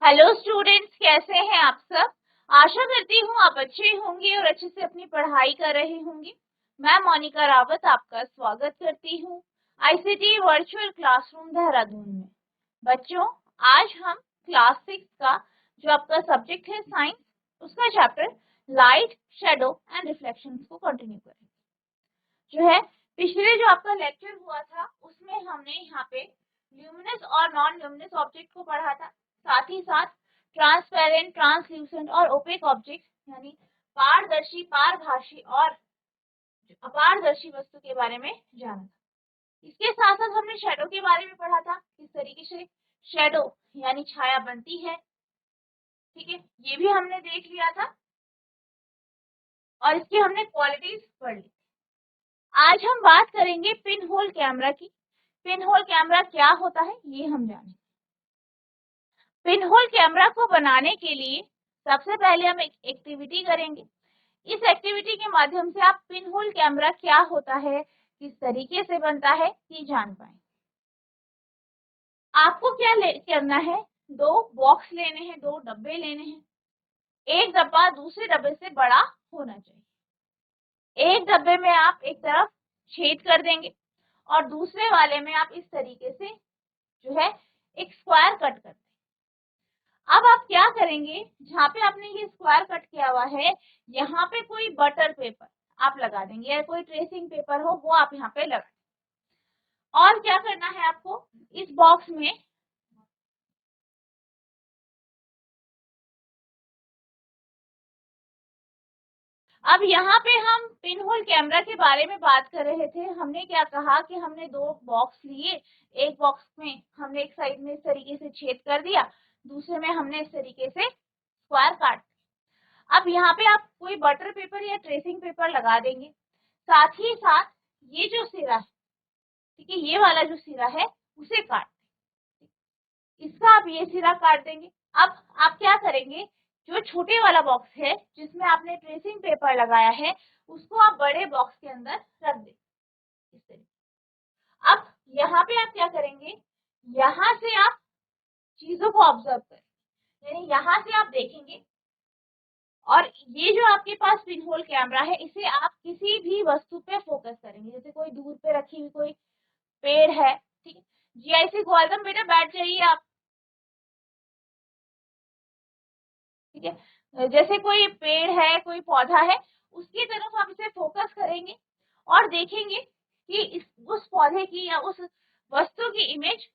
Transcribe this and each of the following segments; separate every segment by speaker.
Speaker 1: Hello students, कैसे हैं आप सब। आशा करती हूँ आप अच्छे होंगे और अच्छे से अपनी पढ़ाई कर रहे होंगे। मैं मोनिका रावत आपका स्वागत करती हूँ आईसीटी वर्चुअल क्लासरूम देहरादून में। बच्चों, आज हम क्लास 6 का जो आपका सब्जेक्ट है साइंस, उसका chapter light, shadow and reflections को कंटिन्यू करेंगे। जो है पिछले जो आपका लेक्चर हुआ था उसमें हमने यहाँ पे ल्यूमिनस और नॉन ल्यूमिनस ऑब्जेक्ट को पढ़ा था, साथ ही साथ ट्रांसपेरेंट, ट्रांसल्यूसेंट और ओपेक ऑब्जेक्ट यानी पारदर्शी, पारभासी और अपारदर्शी वस्तु के बारे में जाना था। इसके साथ साथ हमने शेडो के बारे में पढ़ा था, किस तरीके से शेडो यानी छाया बनती है। ठीक है, ये भी हमने देख लिया था और इसकी हमने क्वालिटीज पढ़ ली। आज हम बात करेंगे पिन होल कैमरा की। पिन होल कैमरा क्या होता है ये हम जानेंगे। पिन होल कैमरा को बनाने के लिए सबसे पहले हम एक एक्टिविटी करेंगे। इस एक्टिविटी के माध्यम से आप पिन होल कैमरा क्या होता है, किस तरीके से बनता है, ये जान पाएंगे। आपको क्या करना है, दो बॉक्स लेने हैं, दो डब्बे लेने हैं। एक डब्बा दूसरे डब्बे से बड़ा होना चाहिए। एक डब्बे में आप एक तरफ छेद कर देंगे और दूसरे वाले में आप इस तरीके से जो है एक स्क्वायर कट कर देंगे। अब आप क्या करेंगे, जहाँ पे आपने ये स्क्वायर कट किया हुआ है यहाँ पे कोई बटर पेपर आप लगा देंगे या कोई ट्रेसिंग पेपर हो वो आप यहाँ पे लगा। और क्या करना है आपको, इस बॉक्स में अब यहाँ पे हम पिन होल कैमरा के बारे में बात कर रहे थे। हमने क्या कहा कि हमने दो बॉक्स लिए, एक बॉक्स में हमने एक साइड में इस तरीके से छेद कर दिया, दूसरे में हमने इस तरीके से स्क्वायर काट। अब यहाँ पे आप कोई बटर पेपर या ट्रेसिंग पेपर लगा देंगे, साथ ही साथ ये जो सिरा है, ठीक है, ये वाला जो सिरा है उसे काट, इसका आप ये सिरा काट देंगे। अब आप क्या करेंगे, जो छोटे वाला बॉक्स है जिसमें आपने ट्रेसिंग पेपर लगाया है उसको आप बड़े बॉक्स के अंदर रख देंगे इस तरीके। अब यहाँ पे आप क्या करेंगे, यहाँ से आप चीजों को ऑब्जर्व करें, यानी यहाँ से आप देखेंगे और ये जो आपके पास पिन होल कैमरा है इसे आप किसी भी वस्तु पे फोकस करेंगे। जैसे कोई दूर पे रखी हुई कोई पेड़ है, ठीक है, जीआईसी गोलदम बेटा बैठ जाइए आप, ठीक है, जैसे कोई पेड़ है, कोई पौधा है, उसकी तरफ आप इसे फोकस करेंगे और देखेंगे कि उस पौधे की या उस वस्तु की इमेज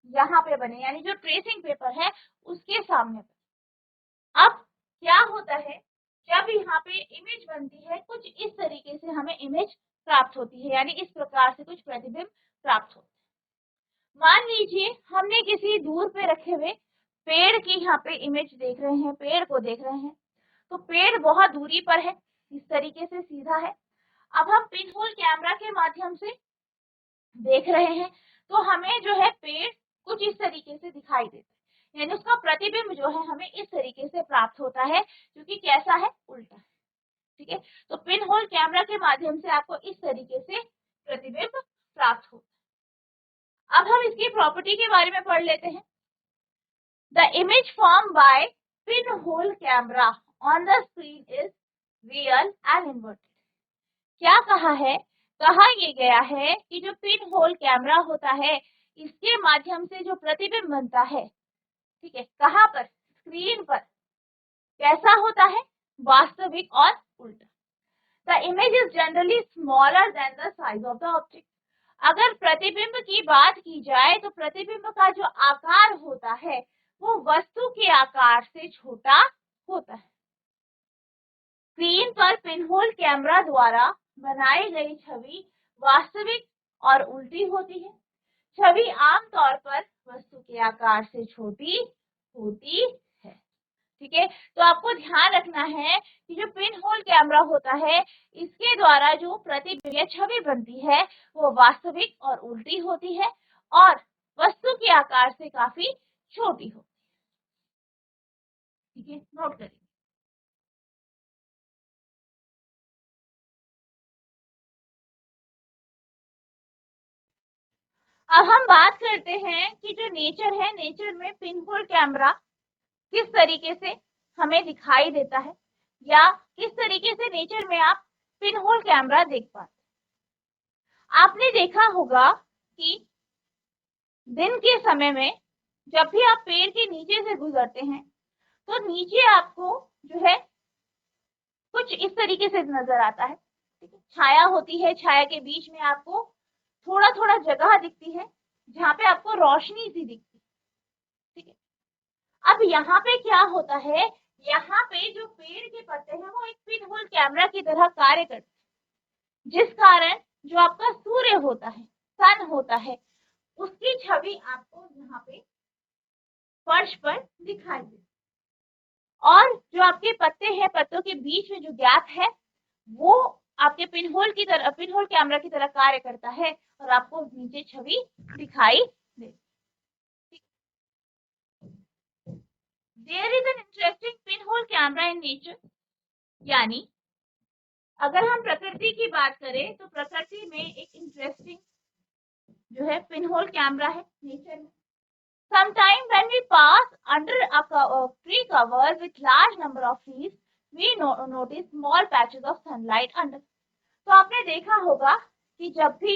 Speaker 1: यहाँ पे बने, यानी जो ट्रेसिंग पेपर है उसके सामने बने। अब क्या होता है, जब यहाँ पे इमेज बनती है कुछ इस तरीके से हमें इमेज प्राप्त होती है, यानी इस प्रकार से कुछ प्रतिबिंब प्राप्त होता है। मान लीजिए हमने किसी दूर पे रखे हुए पेड़ की यहाँ पे इमेज देख रहे हैं, पेड़ को देख रहे हैं, तो पेड़ बहुत दूरी पर है, इस तरीके से सीधा है। अब हम पिन होल कैमरा के माध्यम से देख रहे हैं तो हमें जो है पेड़ कुछ इस तरीके से दिखाई देता है, यानी उसका प्रतिबिंब जो है हमें इस तरीके से प्राप्त होता है, क्योंकि कैसा है, उल्टा है। ठीक है, तो पिन होल कैमरा के माध्यम से आपको इस तरीके से प्रतिबिंब प्राप्त होता है। अब हम इसकी प्रॉपर्टी के बारे में पढ़ लेते हैं। The image formed by pinhole camera on the screen is real and inverted. क्या कहा है, कहा ये गया है कि जो पिन होल कैमरा होता है इसके माध्यम से जो प्रतिबिंब बनता है, ठीक है, कहाँ पर, स्क्रीन पर, कैसा होता है, वास्तविक और उल्टा। The image is generally smaller than the size of the object. अगर प्रतिबिंब की बात की जाए तो प्रतिबिंब का जो आकार होता है वो वस्तु के आकार से छोटा होता है। स्क्रीन पर पिनहोल कैमरा द्वारा बनाई गई छवि वास्तविक और उल्टी होती है। छवि आमतौर पर वस्तु के आकार से छोटी होती है। ठीक है, तो आपको ध्यान रखना है कि जो पिन होल कैमरा होता है इसके द्वारा जो प्रतिबिंब या छवि बनती है वो वास्तविक और उल्टी होती है और वस्तु के आकार से काफी छोटी होती है। ठीक है, नोट करिए। अब हम बात करते हैं कि जो नेचर है, नेचर में पिन होल कैमरा किस तरीके से हमें दिखाई देता है या किस तरीके से नेचर में आप पिन होल कैमरा देख पाते। आपने देखा होगा कि दिन के समय में जब भी आप पेड़ के नीचे से गुजरते हैं तो नीचे आपको जो है कुछ इस तरीके से नजर आता है। छाया होती है, छाया के बीच में आपको थोड़ा थोड़ा जगह दिखती है जहाँ पे आपको रोशनी सी दिखती है। ठीक है, अब यहाँ पे क्या होता है, यहाँ पे जो पेड़ के पत्ते हैं वो एक पिन होल कैमरा की तरह कार्य करते हैं, जिस कारण जो आपका सूर्य होता है, सन होता है, उसकी छवि आपको यहाँ पे फर्श पर दिखाई देती है। और जो आपके पत्ते हैं, पत्तों के बीच में जो गैप है वो आपके पिन होल कैमरा की तरह कार्य करता है और आपको नीचे छवि दिखाई देती है। There is an interesting pinhole camera in nature, यानी अगर हम प्रकृति की बात करें तो प्रकृति में एक इंटरेस्टिंग जो है पिन होल कैमरा है नेचर में। Sometime when we pass under a tree cover with large number of trees, we notice small patches of sunlight under. तो आपने देखा होगा कि जब भी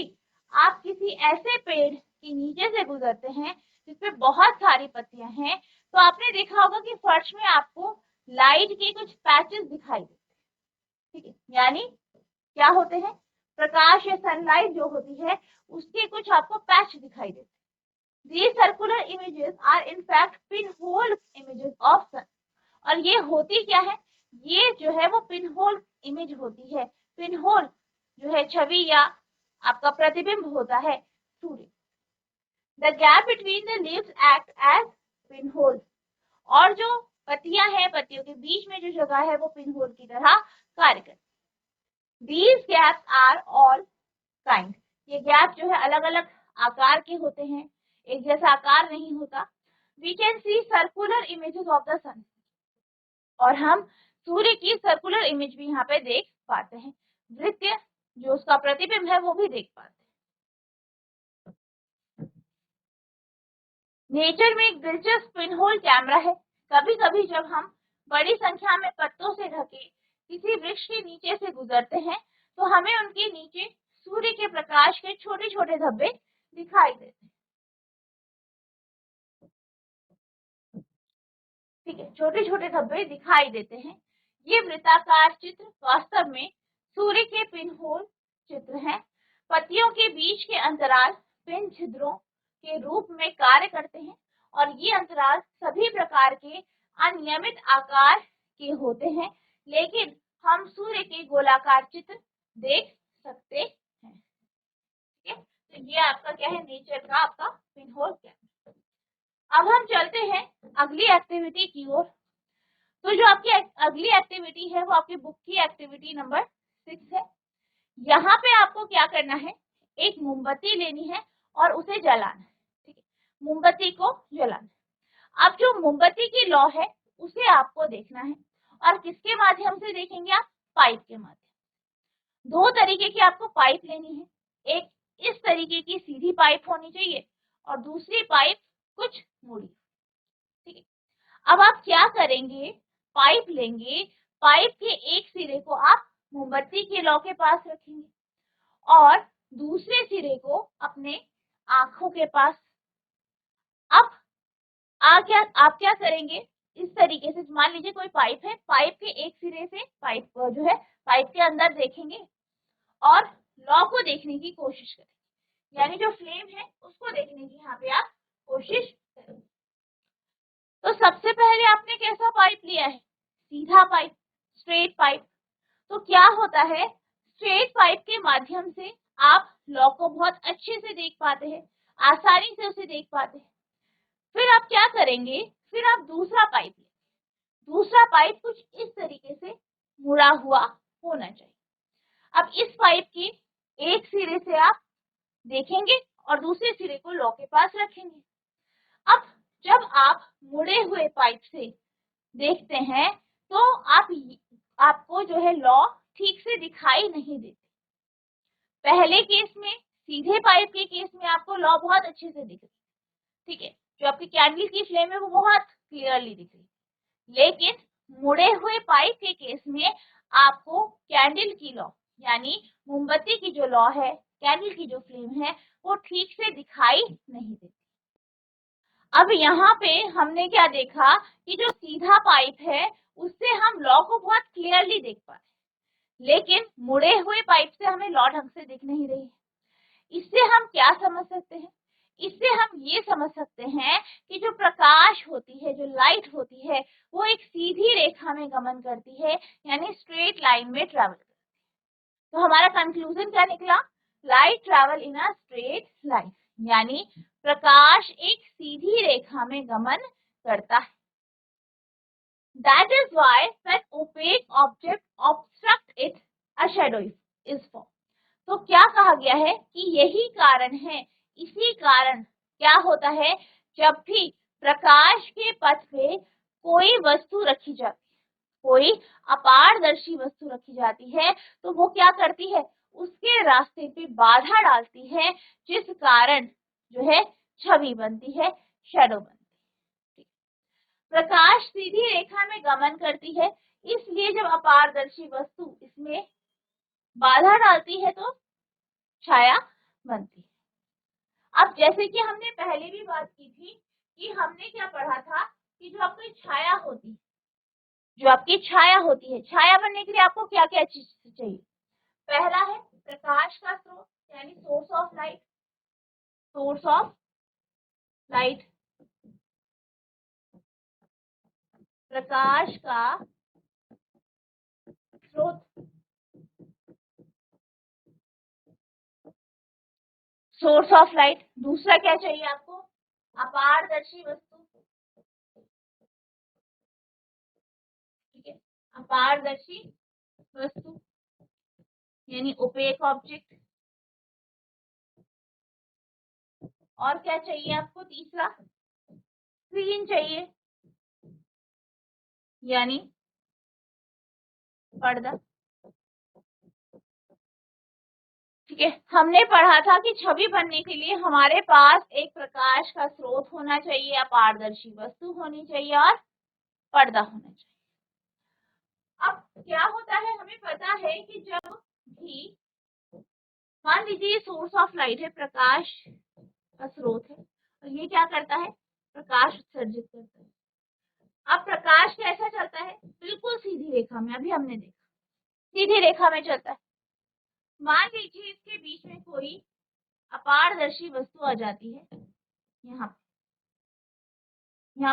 Speaker 1: आप किसी ऐसे पेड़ के नीचे से गुजरते हैं जिसपे बहुत सारी पत्तियां हैं, तो आपने देखा होगा कि फर्श में आपको लाइट के कुछ पैचेस दिखाई देते हैं। ठीक है, यानी क्या होते हैं, प्रकाश या सनलाइट जो होती है उसके कुछ आपको पैच दिखाई देते हैं। These circular images are in fact pinhole images of sun. और ये होती क्या है, ये जो है वो पिनहोल इमेज होती है। पिनहोल जो है छवि या आपका प्रतिबिंब होता है सूर्य। The gap between the leaves act as pinhole. और जो पत्तियां हैं, पत्तियों के बीच में जो जगह है वो पिनहोल की तरह कार्य करती है। These gaps are all kind. ये गैप जो है अलग अलग आकार के होते हैं, एक जैसा आकार नहीं होता। We can see circular images of the sun. और हम सूर्य की सर्कुलर इमेज भी यहाँ पे देख पाते हैं, वृत्त जो उसका प्रतिबिंब है वो भी देख पाते हैं। नेचर में एक दिलचस्प पिनहोल कैमरा है। कभी कभी जब हम बड़ी संख्या में पत्तों से ढके किसी वृक्ष के नीचे से गुजरते हैं तो हमें उनके नीचे सूर्य के प्रकाश के छोटे छोटे धब्बे दिखाई देते हैं। ठीक है, छोटे छोटे धब्बे दिखाई देते हैं। ये वृत्ताकार चित्र वास्तव में सूर्य के पिनहोल चित्र हैं। पत्तियों के बीच के अंतराल पिन छिद्रों के रूप में कार्य करते हैं और ये अंतराल सभी प्रकार के अनियमित आकार के होते हैं, लेकिन हम सूर्य के गोलाकार चित्र देख सकते हैं। ठीक है, तो ये आपका क्या है, नेचर का आपका पिनहोल कैमरा। अब हम चलते हैं अगली एक्टिविटी की ओर। तो जो आपकी अगली एक्टिविटी है वो आपकी बुक की एक्टिविटी नंबर 6 है। यहाँ पे आपको क्या करना है, एक मोमबत्ती लेनी है और उसे जलाना है। ठीक है, मोमबत्ती को जलाना। अब जो मोमबत्ती की लौ है उसे आपको देखना है और किसके माध्यम से देखेंगे आप, पाइप के माध्यम। दो तरीके की आपको पाइप लेनी है, एक इस तरीके की सीधी पाइप होनी चाहिए और दूसरी पाइप कुछ मुड़ी। ठीक है, अब आप क्या करेंगे, पाइप लेंगे, पाइप के एक सिरे को आप मोमबत्ती के लौ के पास रखेंगे और दूसरे सिरे को अपने आंखों के पास। अब आप क्या करेंगे, इस तरीके से मान लीजिए कोई पाइप है, पाइप के एक सिरे से पाइप जो है पाइप के अंदर देखेंगे और लौ को देखने की कोशिश करेंगे, यानी जो फ्लेम है उसको देखने की यहाँ पे आप कोशिश करेंगे। तो सबसे पहले आपने कैसा पाइप लिया है, सीधा पाइप, स्ट्रेट पाइप। तो क्या होता है, स्ट्रेट पाइप के माध्यम से आप लौ को बहुत अच्छे से देख पाते हैं, आसानी से उसे देख पाते हैं। फिर आप क्या करेंगे, फिर आप दूसरा पाइप लेंगे। दूसरा पाइप कुछ इस तरीके से मुड़ा हुआ होना चाहिए। अब इस पाइप के एक सिरे से आप देखेंगे और दूसरे सिरे को लौ के पास रखेंगे। अब जब आप मुड़े हुए पाइप से देखते हैं तो आपको जो है लौ ठीक से दिखाई नहीं देती। पहले केस में, सीधे पाइप के केस में आपको लौ बहुत अच्छे से दिख रही, ठीक है, जो आपकी कैंडल की फ्लेम है वो बहुत क्लियरली दिख रही। लेकिन मुड़े हुए पाइप के केस में आपको कैंडल की लॉ यानी मोमबत्ती की जो लॉ है, कैंडल की जो फ्लेम है, वो ठीक से दिखाई नहीं देती। अब यहाँ पे हमने क्या देखा कि जो सीधा पाइप है उससे हम लॉ को बहुत क्लियरली देख पाए, लेकिन मुड़े हुए पाइप से हमें लॉ ढंग से दिख नहीं रही है। इससे हम क्या समझ सकते हैं? इससे हम ये समझ सकते हैं कि जो प्रकाश होती है, जो लाइट होती है, वो एक सीधी रेखा में गमन करती है, यानी स्ट्रेट लाइन में ट्रैवल करती है। तो हमारा कंक्लूजन क्या निकला? Light travel in a straight line, यानी प्रकाश एक सीधी रेखा में गमन करता है। That is why when opaque object obstruct it, a shadow is formed. तो क्या कहा गया है कि यही कारण है, इसी कारण क्या होता है, जब भी प्रकाश के पथ पे कोई वस्तु रखी जाती है, कोई अपारदर्शी वस्तु रखी जाती है, तो वो क्या करती है, उसके रास्ते पे बाधा डालती है, जिस कारण जो है छवि बनती है, शैडो बनती है। प्रकाश सीधी रेखा में गमन करती है, इसलिए जब अपारदर्शी वस्तु इसमें बाधा डालती है तो छाया बनती है। अब जैसे कि हमने पहले भी बात की थी कि हमने क्या पढ़ा था कि जो आपकी छाया होती है, जो आपकी छाया होती है, छाया बनने के लिए आपको क्या क्या चीज चाहिए? पहला है प्रकाश का स्रोत यानी source of light, source of light, प्रकाश का स्रोत, सोर्स ऑफ लाइट। दूसरा क्या चाहिए आपको? अपारदर्शी वस्तु, ठीक है, अपारदर्शी वस्तु यानी ओपेक ऑब्जेक्ट। और क्या चाहिए आपको? तीसरा स्क्रीन चाहिए यानी पर्दा, ठीक है। हमने पढ़ा था कि छवि बनने के लिए हमारे पास एक प्रकाश का स्रोत होना चाहिए, अपारदर्शी वस्तु होनी चाहिए और पर्दा होना चाहिए। अब क्या होता है, हमें पता है कि जब भी मान लीजिए ये सोर्स ऑफ लाइट है, प्रकाश का स्रोत है, और ये क्या करता है, प्रकाश उत्सर्जित करता है। अब प्रकाश कैसा चलता है? बिल्कुल सीधी रेखा में, अभी हमने देखा सीधी रेखा में चलता है। मान लीजिए इसके बीच में कोई अपारदर्शी वस्तु आ जाती है, यहाँ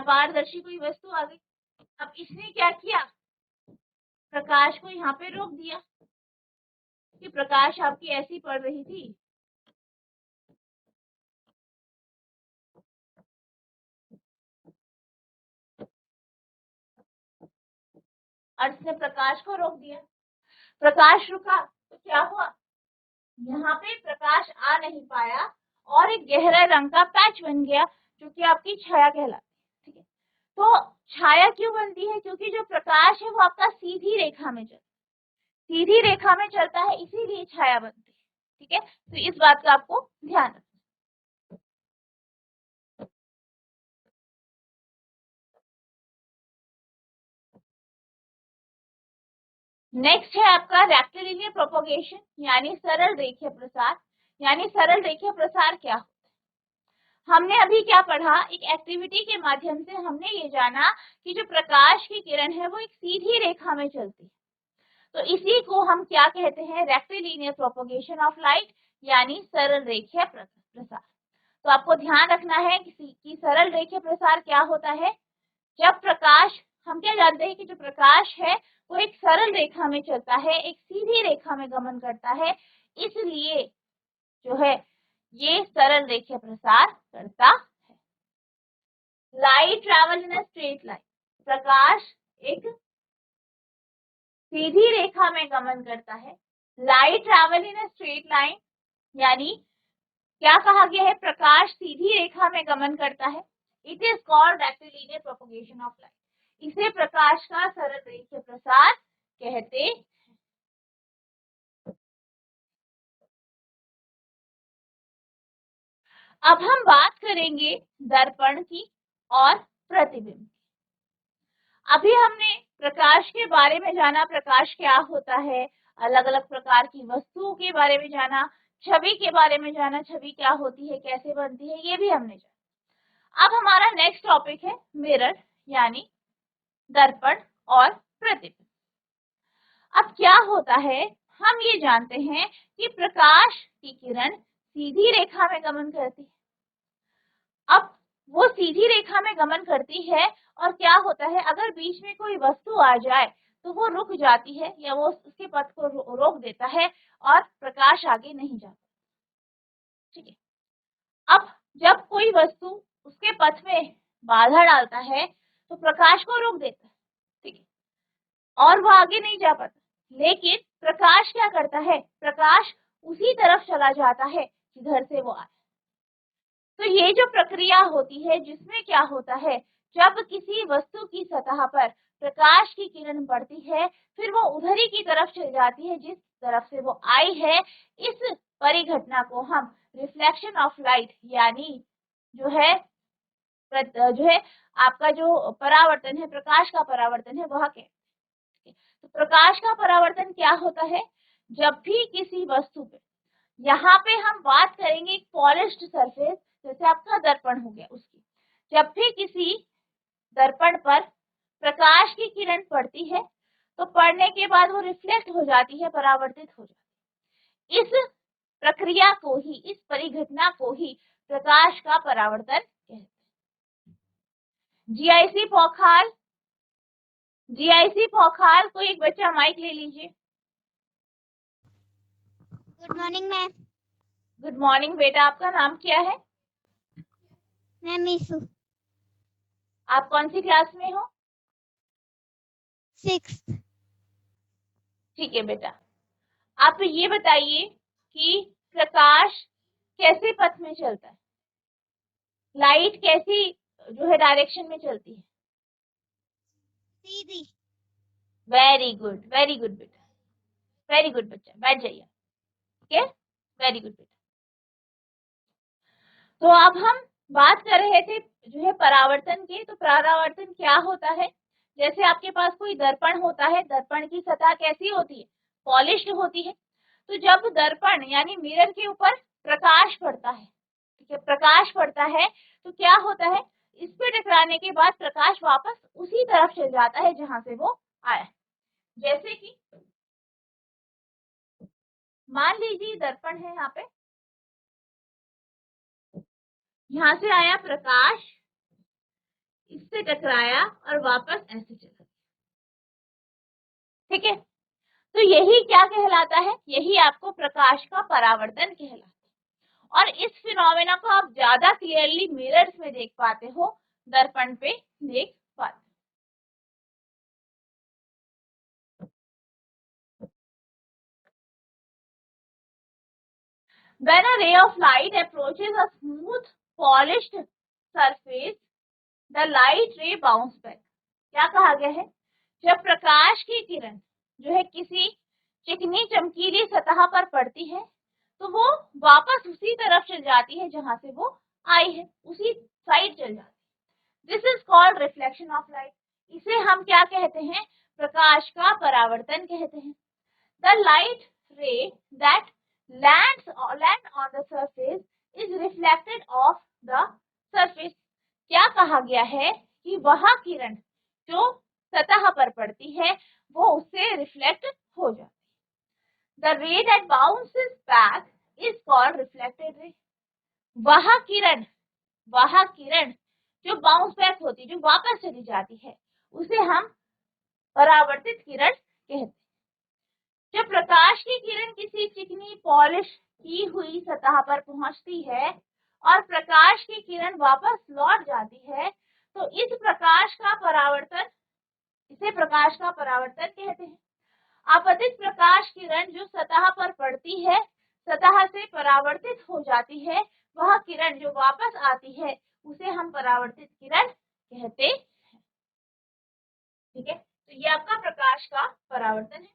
Speaker 1: पारदर्शी कोई वस्तु आ गई। अब इसने क्या किया, प्रकाश को यहाँ पे रोक दिया, कि प्रकाश आपकी ऐसी पड़ रही थी, और इसने प्रकाश को रोक दिया। प्रकाश रुका तो क्या हुआ, यहाँ पे प्रकाश आ नहीं पाया और एक गहरा रंग का पैच बन गया, जो कि आपकी छाया कहलाती है, ठीक है। तो छाया क्यों बनती है? क्योंकि जो प्रकाश है वो आपका सीधी रेखा में चलता है, सीधी रेखा में चलता है, इसीलिए छाया बनती है, ठीक है। तो इस बात का आपको ध्यान रखना। नेक्स्ट है आपका रेक्टिलिनियर प्रोपगेशन यानी सरल रेखीय प्रसार। यानी सरल रेखीय प्रसार क्या होता है? हमने अभी क्या पढ़ा, एक एक्टिविटी के माध्यम से हमने ये जाना कि जो प्रकाश की किरण है वो एक सीधी रेखा में चलती है, तो इसी को हम क्या कहते हैं, रेक्टिलिनियर प्रोपगेशन ऑफ लाइट यानी सरल रेखीय प्रसार। तो आपको ध्यान रखना है कि सरल रेखीय प्रसार क्या होता है। जब प्रकाश, हम क्या जानते हैं कि जो प्रकाश है वो एक सरल रेखा में चलता है, एक सीधी रेखा में गमन करता है, इसलिए जो है ये सरल रेखीय प्रसार करता है। Light travel in a straight line, प्रकाश एक सीधी रेखा में गमन करता है। Light travel in a straight line यानी क्या कहा गया है, प्रकाश सीधी रेखा में गमन करता है। It is called rectilinear propagation of light, इसे प्रकाश का सरल रेखीय प्रसार कहते हैं। अब हम बात करेंगे दर्पण की और प्रतिबिंब। अभी हमने प्रकाश के बारे में जाना, प्रकाश क्या होता है, अलग अलग प्रकार की वस्तुओं के बारे में जाना, छवि के बारे में जाना, छवि क्या होती है, कैसे बनती है, ये भी हमने जाना। अब हमारा नेक्स्ट टॉपिक है मिरर यानी दर्पण और प्रतिबिंब। अब क्या होता है, हम ये जानते हैं कि प्रकाश की किरण सीधी रेखा में गमन करती है। अब वो सीधी रेखा में गमन करती है और क्या होता है, अगर बीच में कोई वस्तु आ जाए तो वो रुक जाती है या वो उसके पथ को रोक देता है और प्रकाश आगे नहीं जाता। ठीक है। अब जब कोई वस्तु उसके पथ में बाधा डालता है तो प्रकाश को रोक देता है। ठीक है, और वो आगे नहीं जा पाता। लेकिन प्रकाश क्या करता है, प्रकाश उसी तरफ चला जाता है जिधर से वो आया। तो ये जो प्रक्रिया होती है जिसमें क्या होता है, जब किसी वस्तु की सतह पर प्रकाश की किरण पड़ती है फिर वो उधर ही की तरफ चल जाती है जिस तरफ से वो आई है। इस परिघटना को हम रिफ्लेक्शन ऑफ लाइट यानी जो है आपका जो परावर्तन है, प्रकाश का परावर्तन है, वह कहते हैं। तो प्रकाश का परावर्तन क्या होता है, जब भी किसी वस्तु पे, यहाँ पे हम बात करेंगे एक पॉलिश्ड सरफेस जैसे आपका दर्पण हो गया उसकी, जब भी किसी दर्पण पर प्रकाश की किरण पड़ती है तो पड़ने के बाद वो रिफ्लेक्ट हो जाती है, परावर्तित हो जाती है। इस प्रक्रिया को ही, इस परिघटना को ही प्रकाश का परावर्तन कहते हैं। जीआईसी पौखाल, जीआईसी पौखाल, कोई एक बच्चा माइक ले लीजिए।
Speaker 2: Good morning ma'am.
Speaker 1: Good morning बेटा, आपका नाम क्या है?
Speaker 2: मैम मीसू।
Speaker 1: आप कौन सी क्लास में हो?
Speaker 2: 6th।
Speaker 1: ठीक है बेटा, आप ये बताइए कि प्रकाश कैसे पथ में चलता है, लाइट कैसी जो है डायरेक्शन में चलती है?
Speaker 2: सीधी।
Speaker 1: वेरी गुड, वेरी गुड बेटा, वेरी गुड बच्चा, बैठ जाइए। ठीक है, वेरी गुड बेटा। तो अब हम बात कर रहे थे जो है परावर्तन की। तो परावर्तन क्या होता है, जैसे आपके पास कोई दर्पण होता है, दर्पण की सतह कैसी होती है, पॉलिश्ड होती है। तो जब दर्पण यानी मिरर के ऊपर प्रकाश पड़ता है, ठीक है, प्रकाश पड़ता है तो क्या होता है, इस पे टकराने के बाद प्रकाश वापस उसी तरफ चल जाता है जहां से वो आया। जैसे कि मान लीजिए दर्पण है, यहाँ से आया प्रकाश, इससे टकराया और वापस ऐसे चला। ठीक है, तो यही क्या कहलाता है, यही आपको प्रकाश का परावर्तन कहलाता है। और इस फिनोमेना को आप ज्यादा क्लियरली मिरर्स में देख पाते हो, दर्पण पे देख पाते हो। When a ray of light approaches a smooth polished surface, the light ray bounce back। क्या कहा गया है, जब प्रकाश की किरण जो है किसी चिकनी चमकीली सतह पर पड़ती है तो वो वापस उसी तरफ चल जाती है जहां से वो आई है, उसी साइड चल जाती है। This is called reflection of light. इसे हम क्या कहते हैं, प्रकाश का परावर्तन कहते हैं। द लाइट रे that lands on the surface is reflected off the surface। क्या कहा गया है कि वह किरण जो सतह पर पड़ती है वो उससे रिफ्लेक्ट हो जाती है। The ray that bounces back is called reflected ray। वह किरण जो बाउंस बैक होती, जो वापस चली जाती है, उसे हम परावर्तित किरण कहते हैं। जब प्रकाश की किरण किसी चिकनी पॉलिश की हुई सतह पर पहुंचती है और प्रकाश की किरण वापस लौट जाती है तो इस प्रकाश का परावर्तन, इसे प्रकाश का परावर्तन कहते हैं। आपतित प्रकाश किरण जो सतह पर पड़ती है, सतह से परावर्तित हो जाती है, वह किरण जो वापस आती है उसे हम परावर्तित किरण कहते हैं। ठीक है, तो ये आपका प्रकाश का परावर्तन है।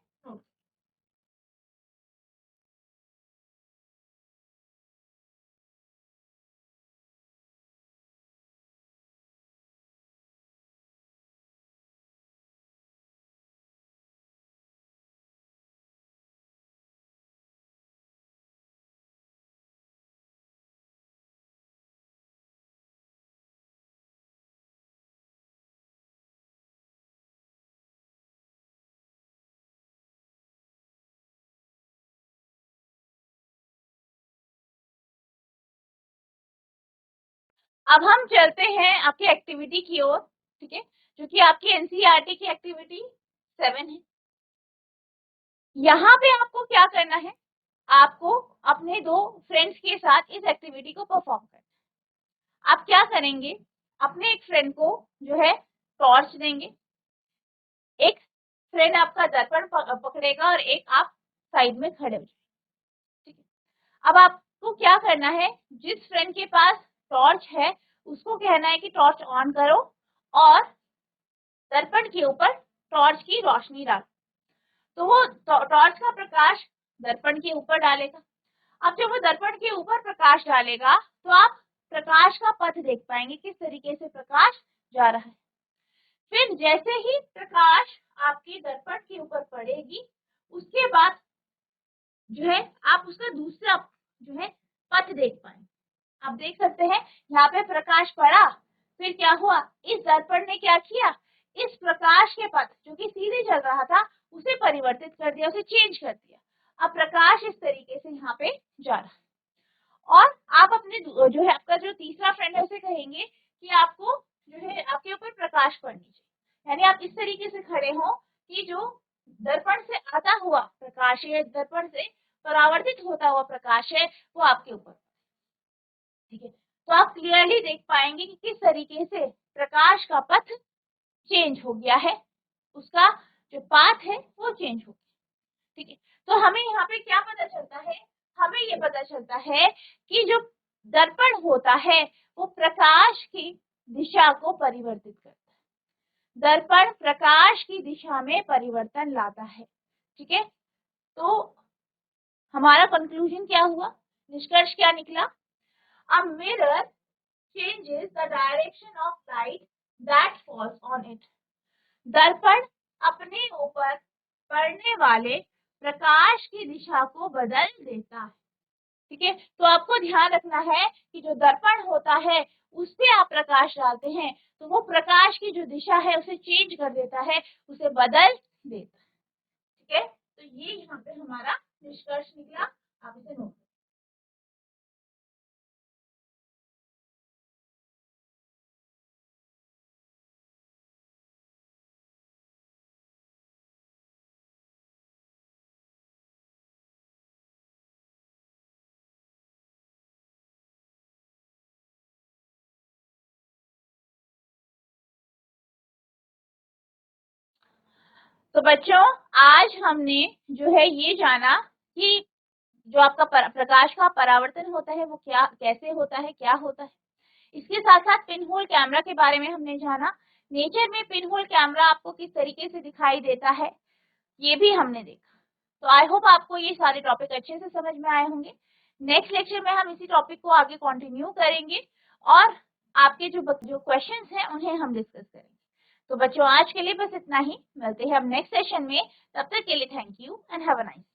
Speaker 1: अब हम चलते हैं आपकी एक्टिविटी की ओर, ठीक है, जो कि आपकी एनसीईआरटी की एक्टिविटी 7 है। यहाँ पे आपको क्या करना है, आपको अपने 2 फ्रेंड्स के साथ इस एक्टिविटी को परफॉर्म करना है। आप क्या करेंगे, अपने एक फ्रेंड को जो है टॉर्च देंगे, एक फ्रेंड आपका दर्पण पकड़ेगा और एक आप साइड में खड़े हो जाएंगे, ठीक है। अब आपको क्या करना है, जिस फ्रेंड के पास टॉर्च है उसको कहना है कि टॉर्च ऑन करो और दर्पण के ऊपर टॉर्च की रोशनी डालो, तो वो टॉर्च का प्रकाश दर्पण के ऊपर डालेगा। अब जब वो दर्पण के ऊपर प्रकाश डालेगा तो आप प्रकाश का पथ देख पाएंगे, किस तरीके से प्रकाश जा रहा है। फिर जैसे ही प्रकाश आपके दर्पण के ऊपर पड़ेगी, उसके बाद जो है आप उसका दूसरा जो है पथ देख पाएंगे। आप देख सकते हैं यहाँ पे प्रकाश पड़ा, फिर क्या हुआ, इस दर्पण ने क्या किया, इस प्रकाश के पथ जो कि सीधे चल रहा था उसे परिवर्तित कर दिया, उसे चेंज कर दिया। अब प्रकाश इस तरीके से यहाँ पे जा रहा है। और आप अपने जो है आपका जो तीसरा फ्रेंड है उसे कहेंगे कि आपको जो है आपके ऊपर प्रकाश पड़नी चाहिए, यानी आप इस तरीके से खड़े हो कि जो दर्पण से आता हुआ प्रकाश है, दर्पण से परावर्तित होता हुआ प्रकाश है, वो आपके ऊपर, ठीक है। तो आप क्लियरली देख पाएंगे कि किस तरीके से प्रकाश का पथ चेंज हो गया है, उसका जो पाथ है वो चेंज हो गया, ठीक है। तो हमें यहाँ पे क्या पता चलता है, हमें ये पता चलता है कि जो दर्पण होता है वो प्रकाश की दिशा को परिवर्तित करता है, दर्पण प्रकाश की दिशा में परिवर्तन लाता है, ठीक है। तो हमारा कंक्लूजन क्या हुआ, निष्कर्ष क्या निकला, a mirror changes the direction of light that falls on it. दर्पण अपने ऊपर पड़ने वाले प्रकाश की दिशा को बदल देता है, ठीक है। तो आपको ध्यान रखना है कि जो दर्पण होता है उस पे आप प्रकाश डालते हैं तो वो प्रकाश की जो दिशा है उसे चेंज कर देता है, उसे बदल देता है, ठीक है। तो ये यहाँ पे हमारा निष्कर्ष निकला, आप इसे नोट। तो बच्चों आज हमने जो है ये जाना कि जो आपका प्रकाश का परावर्तन होता है वो क्या कैसे होता है, क्या होता है। इसके साथ साथ पिन होल कैमरा के बारे में हमने जाना, नेचर में पिन होल कैमरा आपको किस तरीके से दिखाई देता है ये भी हमने देखा। तो आई होप आपको ये सारे टॉपिक अच्छे से समझ में आए होंगे। नेक्स्ट लेक्चर में हम इसी टॉपिक को आगे कंटिन्यू करेंगे और आपके जो क्वेश्चंस हैं उन्हें हम डिस्कस करेंगे। तो बच्चों आज के लिए बस इतना ही, मिलते हैं हम नेक्स्ट सेशन में, तब तक के लिए thank you and have a nice day.